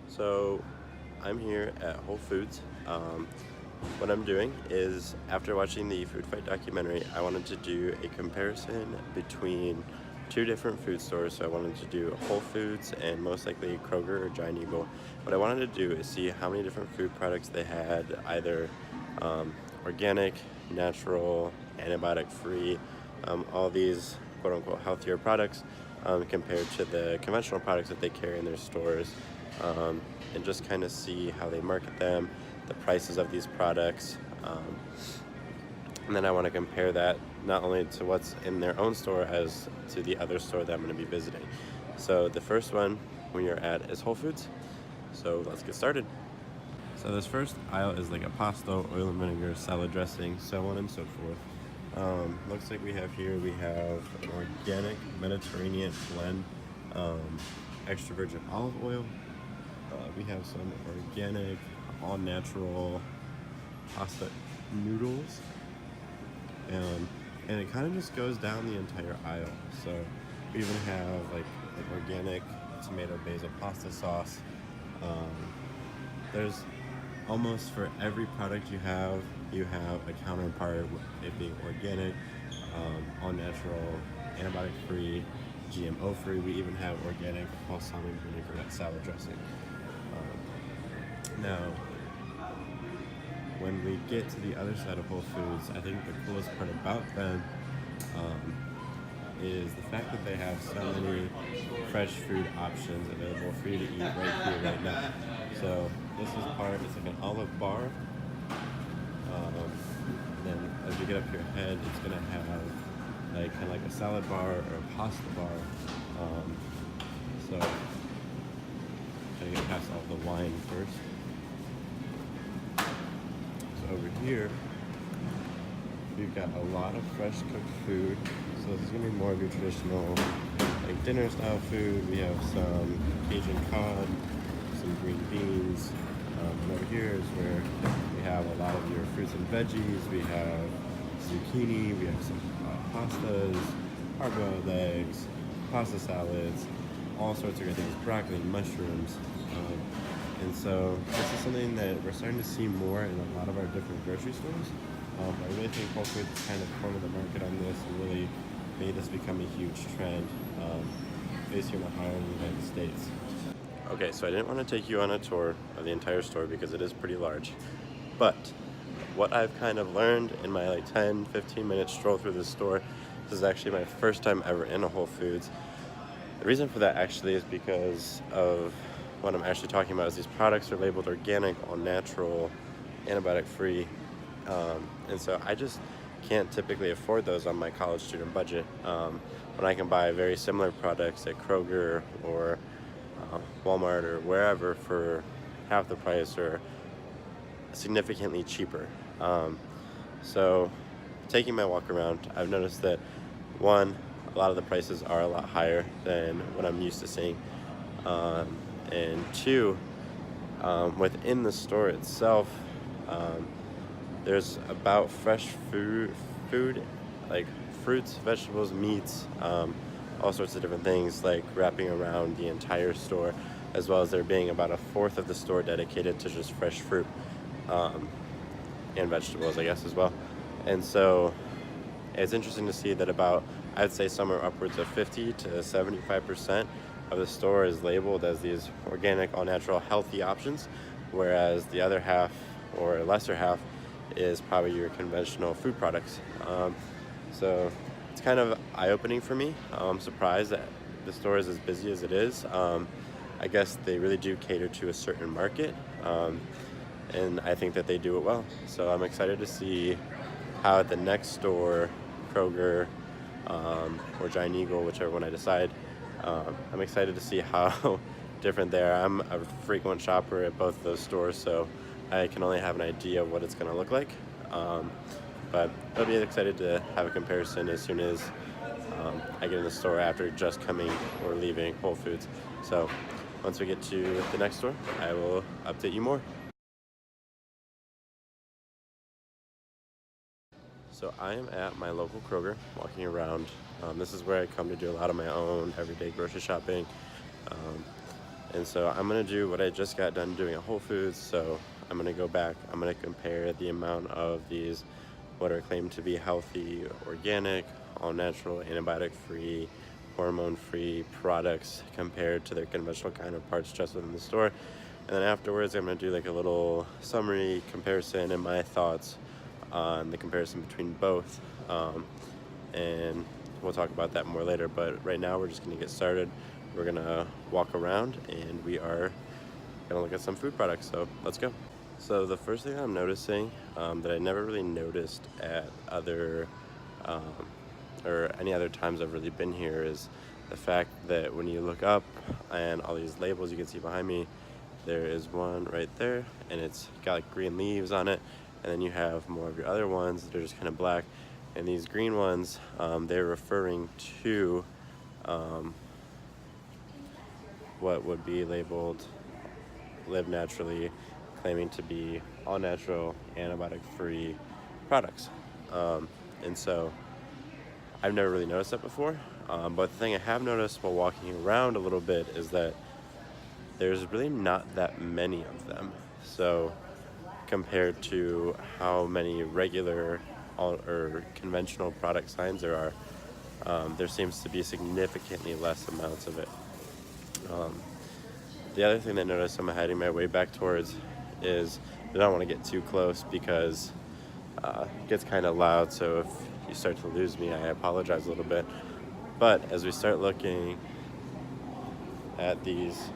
So I'm here at Whole Foods. What I'm doing is, after watching the Food Fight documentary, I wanted to do a comparison between two different food stores. So I wanted to do Whole Foods and most likely Kroger or Giant Eagle. What I wanted to do is see how many different food products they had, either organic, natural, antibiotic-free, all these quote-unquote healthier products compared to the conventional products that they carry in their stores, and just kind of see how they market them, the prices of these products, and then I want to compare that not only to what's in their own store as to the other store that I'm going to be visiting. So the first one we are at is Whole Foods. So let's get started. So this first aisle is like a pasta, oil and vinegar, salad dressing, so on and so forth. Looks like we have an organic Mediterranean blend, extra virgin olive oil. We have some organic, all natural pasta noodles. And it kind of just goes down the entire aisle. So we even have like organic tomato basil pasta sauce. There's almost for every product you have a counterpart, it being organic, all natural, antibiotic free, GMO free. We even have organic balsamic vinegar salad dressing. Now, when we get to the other side of Whole Foods, I think the coolest part about them is the fact that they have so many fresh food options available for you to eat right here, right now. So this is it's like an olive bar. Then as you get up your head, it's gonna have like kind of like a salad bar or a pasta bar. So gotta get past all the wine first. So over here, we've got a lot of fresh cooked food. So this is gonna be more of your traditional like dinner style food. We have some Cajun cod, some green beans. And over here is where we have a lot of your fruits and veggies. We have zucchini, we have some pastas, hard-boiled eggs, pasta salads, all sorts of good things, broccoli, mushrooms. And so this is something that we're starting to see more in a lot of our different grocery stores. I really think Whole Foods kind of cornered the market on this and really made this become a huge trend, at least here in Ohio and the United States. Okay, so I didn't want to take you on a tour of the entire store because it is pretty large. But what I've kind of learned in my like 10-15 minute stroll through this store, this is actually my first time ever in a Whole Foods. The reason for that actually is because of what I'm actually talking about. Is these products are labeled organic, all natural, antibiotic free, and so I just can't typically afford those on my college student budget, when I can buy very similar products at Kroger or Walmart or wherever for half the price or significantly cheaper. So taking my walk around, I've noticed that one, a lot of the prices are a lot higher than what I'm used to seeing, and two, within the store itself, there's about fresh food like fruits, vegetables, meats, all sorts of different things like wrapping around the entire store, as well as there being about a fourth of the store dedicated to just fresh fruit, and vegetables, I guess, as well. And so it's interesting to see that I'd say somewhere upwards of 50 to 75% of the store is labeled as these organic, all natural, healthy options, whereas the other half or lesser half is probably your conventional food products. So it's kind of eye-opening for me. I'm surprised that the store is as busy as it is. I guess they really do cater to a certain market, and I think that they do it well. So I'm excited to see how at the next store, Kroger, or Giant Eagle, whichever one I decide, I'm excited to see how different they are. I'm a frequent shopper at both of those stores, so I can only have an idea of what it's going to look like. But I'll be excited to have a comparison as soon as I get in the store after just coming or leaving Whole Foods. So once we get to the next store, I will update you more. So I am at my local Kroger, walking around. This is where I come to do a lot of my own everyday grocery shopping. And so I'm gonna do what I just got done doing at Whole Foods. So I'm gonna go back, I'm gonna compare the amount of these what are claimed to be healthy, organic, all natural, antibiotic free, hormone free products compared to their conventional counterparts just within the store. And then afterwards I'm gonna do like a little summary comparison and my thoughts on the comparison between both. And we'll talk about that more later, but right now we're just gonna get started. We're gonna walk around and we are gonna look at some food products, so let's go. So the first thing I'm noticing that I never really noticed at other or any other times I've really been here is the fact that when you look up and all these labels you can see behind me, there is one right there and it's got like green leaves on it, and then you have more of your other ones that are just kind of black, and these green ones they're referring to what would be labeled Live Naturally, claiming to be all natural, antibiotic free products. And so I've never really noticed that before, but the thing I have noticed while walking around a little bit is that there's really not that many of them. So compared to how many regular or conventional product signs there are, there seems to be significantly less amounts of it. The other thing that I noticed I'm heading my way back towards is I don't want to get too close because it gets kind of loud, so if you start to lose me, I apologize a little bit. But as we start looking at these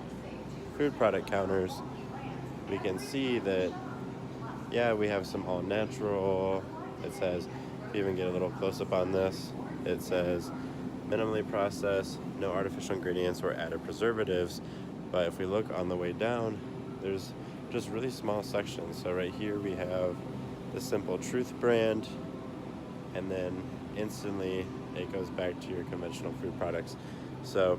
food product counters, we can see that, yeah, we have some all natural. It says, if you even get a little close up on this, it says minimally processed, no artificial ingredients or added preservatives. But if we look on the way down, there's just really small sections. So right here we have the Simple Truth brand, and then instantly it goes back to your conventional food products. So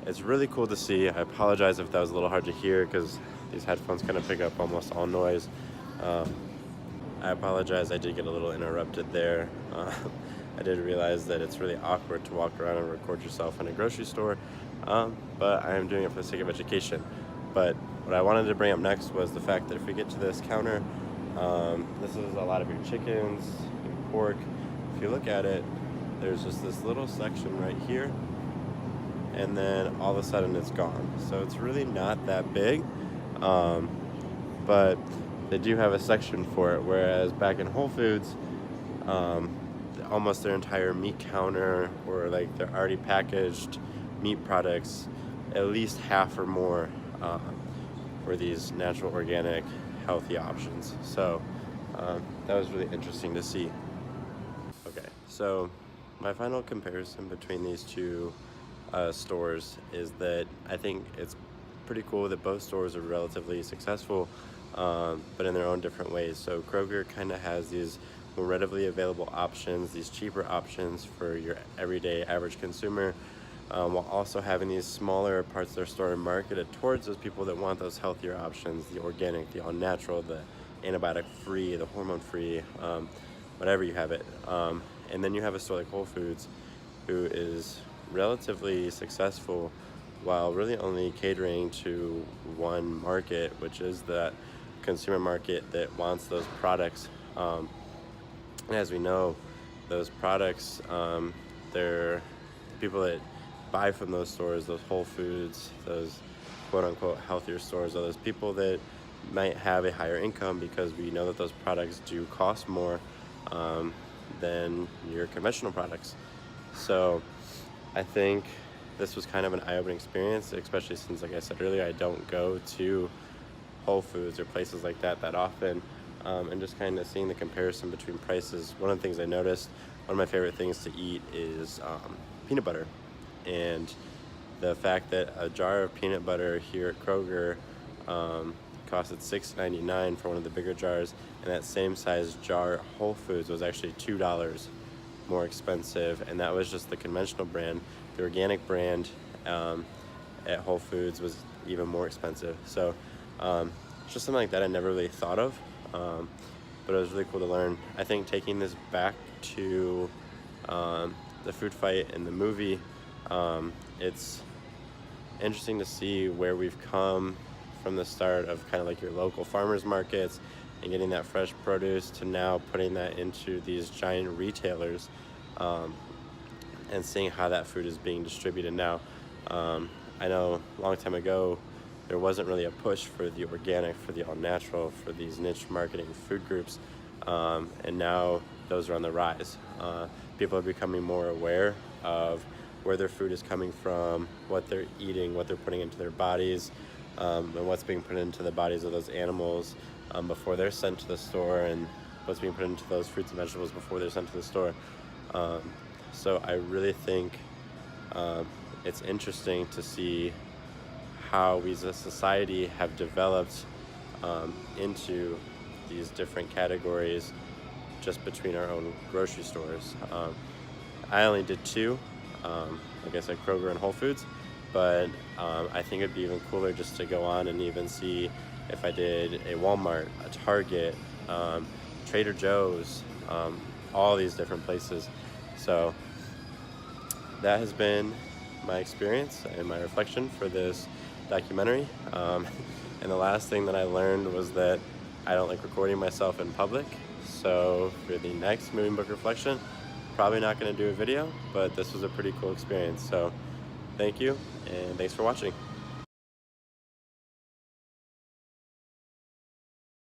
it's really cool to see. I apologize if that was a little hard to hear because these headphones kind of pick up almost all noise. I apologize, I did get a little interrupted there. I did realize that it's really awkward to walk around and record yourself in a grocery store, but I am doing it for the sake of education. But what I wanted to bring up next was the fact that if we get to this counter, this is a lot of your chickens, your pork. If you look at it, there's just this little section right here, and then all of a sudden it's gone. So it's really not that big, but they do have a section for it, whereas back in Whole Foods, almost their entire meat counter, or like their already packaged meat products, at least half or more were these natural, organic, healthy options. So that was really interesting to see. Okay, so my final comparison between these two stores is that I think it's pretty cool that both stores are relatively successful, but in their own different ways. So Kroger kind of has these more readily available options, these cheaper options for your everyday average consumer, while also having these smaller parts of their store marketed towards those people that want those healthier options, the organic, the all-natural, the antibiotic-free, the hormone-free, whatever you have it. And then you have a store like Whole Foods, who is relatively successful while really only catering to one market, which is that consumer market that wants those products. And as we know, those products, they're people that buy from those stores, those Whole Foods, those quote-unquote healthier stores, are those people that might have a higher income, because we know that those products do cost more than your conventional products. So I think this was kind of an eye-opening experience, especially since, like I said earlier, I don't go to Whole Foods or places like that often, and just kind of seeing the comparison between prices. One of the things I noticed, one of my favorite things to eat is peanut butter, and the fact that a jar of peanut butter here at Kroger costed $6.99 for one of the bigger jars, and that same size jar at Whole Foods was actually $2 more expensive, and that was just the conventional brand. The organic brand at Whole Foods was even more expensive. So it's just something like that I never really thought of, but it was really cool to learn. I think taking this back to the food fight in the movie, it's interesting to see where we've come from the start of kind of like your local farmers markets and getting that fresh produce to now putting that into these giant retailers, and seeing how that food is being distributed now. I know a long time ago there wasn't really a push for the organic, for the all natural, for these niche marketing food groups, and now those are on the rise. People are becoming more aware of where their food is coming from, what they're eating, what they're putting into their bodies, and what's being put into the bodies of those animals before they're sent to the store, and what's being put into those fruits and vegetables before they're sent to the store. So I really think it's interesting to see how we as a society have developed into these different categories just between our own grocery stores. I only did two, like I said, Kroger and Whole Foods, but I think it'd be even cooler just to go on and even see if I did a Walmart, a Target, Trader Joe's, all these different places. So that has been my experience and my reflection for this documentary. And the last thing that I learned was that I don't like recording myself in public. So for the next Moving Book Reflection, probably not going to do a video, but this was a pretty cool experience. So thank you, and thanks for watching.